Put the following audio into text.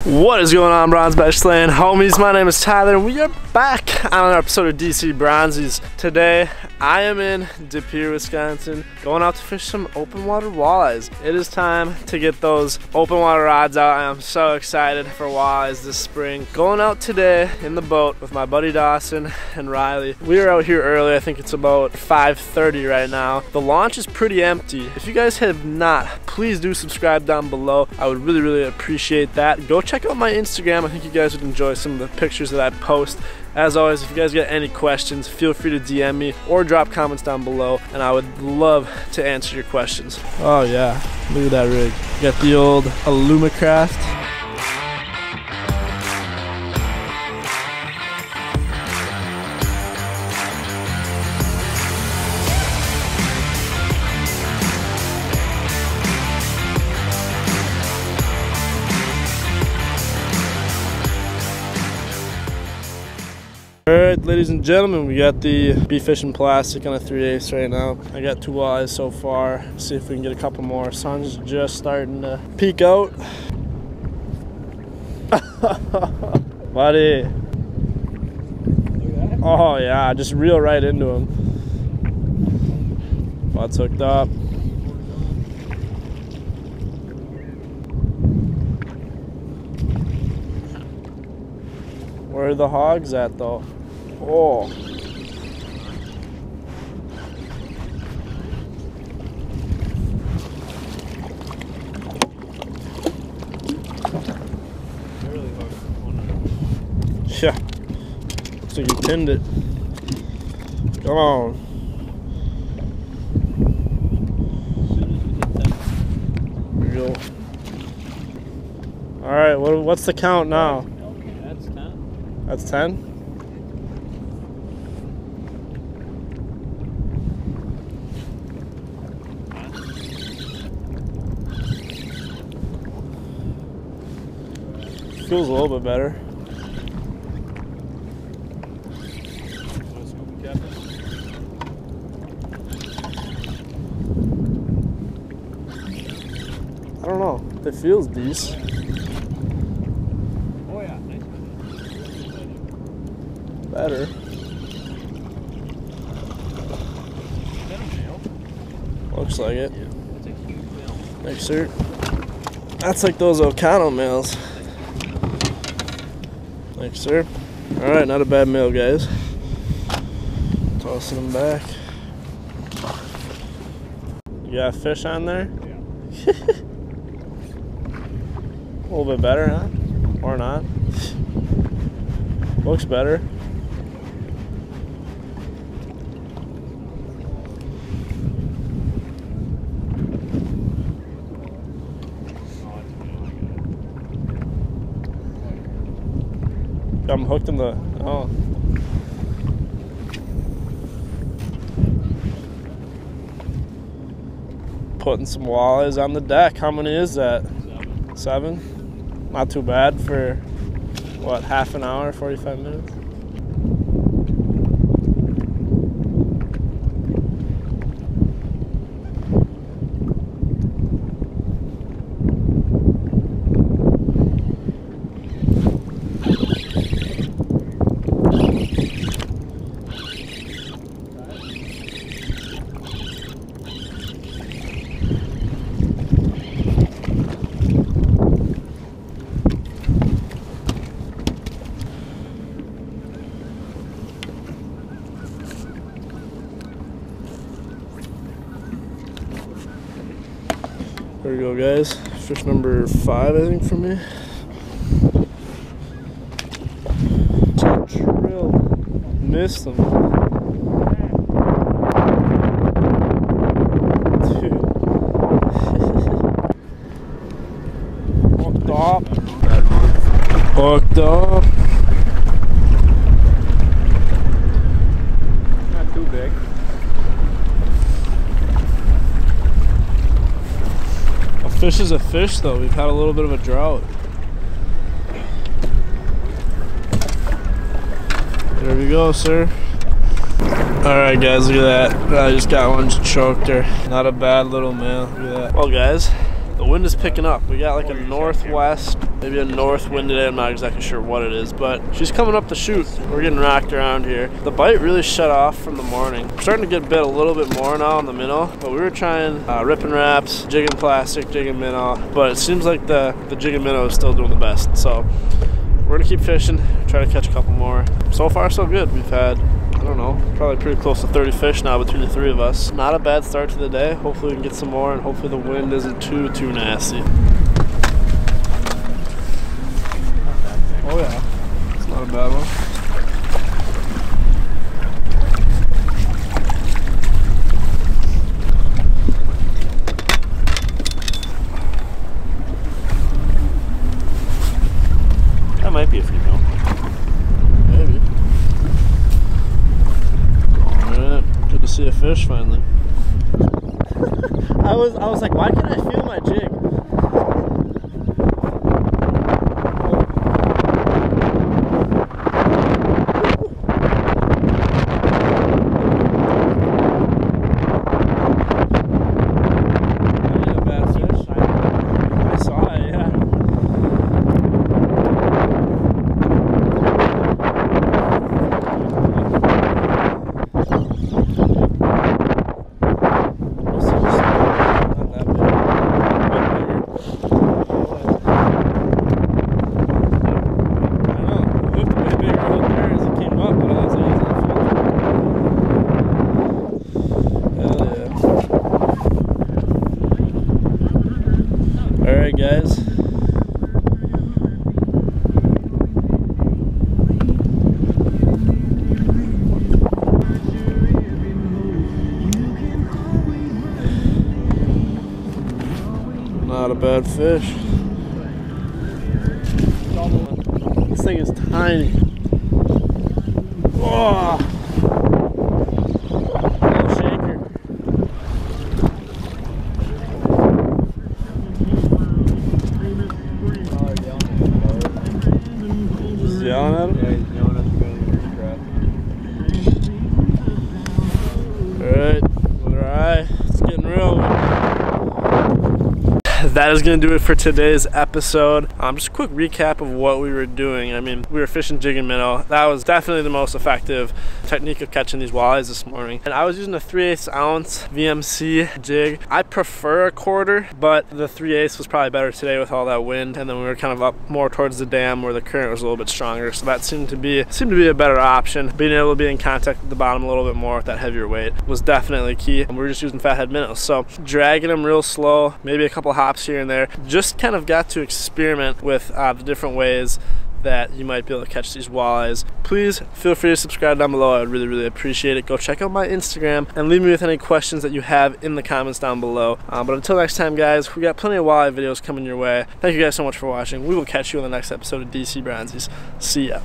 What is going on, Bronze Bash Slaying homies? My name is Tyler and we are back on another episode of DC Bronzies. Today I am in Pere, Wisconsin, going out to fish some open water walleyes. It is time to get those open water rods out. I am so excited for walleyes this spring. Going out today in the boat with my buddy Dawson and Riley. We are out here early. I think it's about 5:30 right now. The launch is pretty empty. If you guys have not, please do subscribe down below. I would really appreciate that. Go check out my Instagram. I think you guys would enjoy some of the pictures that I post. As always, if you guys got any questions, feel free to DM me or drop comments down below, and I would love to answer your questions. Oh yeah, look at that rig. Got the old Alumacraft. Alright, ladies and gentlemen, we got the Be Fishing Plastic on a 3/8 right now. I got 2 walleyes so far. See if we can get a couple more. Sun's just starting to peek out. Buddy. Oh yeah, just reel right into him. What's hooked up? Where are the hogs at though? Oh. Yeah. Looks like you pinned it. Come on. There you go. Alright, what's the count now? That's 10. That's 10? Feels a little bit better. I don't know. It feels decent. Oh yeah, nice. Better. Looks like it. Yeah, that's a huge male. Thanks, sir. That's like those Ocano males. Thanks, sir. Alright, not a bad meal, guys. Tossing them back. You got a fish on there? Yeah. A little bit better, huh? Or not? Looks better. I'm hooked in the, oh. Putting some walleyes on the deck. How many is that? 7? Not too bad for, what, half an hour, 45 minutes? There we go, guys. Fish number 5, I think, for me. Drill. Missed them. Dude. Hooked up. Hooked up. Not too big. Fish is a fish, though. We've had a little bit of a drought. There we go, sir. Alright guys, look at that. I just got one choked there. Not a bad little male. Look at that. Well guys, the wind is picking up. We got like a northwest maybe a north wind today. I'm not exactly sure what it is, but she's coming up the chute. We're getting rocked around here. The bite really shut off from the morning. We're starting to get bit a little bit more now on the minnow, but we were trying ripping wraps, jigging plastic, jigging minnow, but it seems like the jigging minnow is still doing the best. So we're gonna keep fishing, try to catch a couple more. So far so good. We've had, I don't know, probably pretty close to 30 fish now between the three of us. Not a bad start to the day. Hopefully we can get some more, and hopefully the wind isn't too nasty. Oh yeah, it's not a bad one. That might be a female. Maybe. Alright, good to see a fish finally. I was like, why can't I feel my jig? Alright guys, not a bad fish. This thing is tiny. Oh. Yelling at him? Yeah, he's yelling at the guy in the crap. Alright, another eye. It's getting real. That is going to do it for today's episode. Just a quick recap of what we were doing. I mean, we were fishing jigging minnow. That was definitely the most effective technique of catching these walleyes this morning. And I was using a 3/8 ounce VMC jig. I prefer a quarter, but the 3/8 was probably better today with all that wind. And then we were kind of up more towards the dam where the current was a little bit stronger. So that seemed to be a better option. Being able to be in contact with the bottom a little bit more with that heavier weight was definitely key. And we were just using fathead minnows. So dragging them real slow, maybe a couple hops here and there. Just kind of got to experiment with the different ways that you might be able to catch these walleyes. Please feel free to subscribe down below. I would really appreciate it. Go check out my Instagram and leave me with any questions that you have in the comments down below. But until next time guys, we got plenty of walleye videos coming your way. Thank you guys so much for watching. We will catch you on the next episode of DC Bronzies. See ya.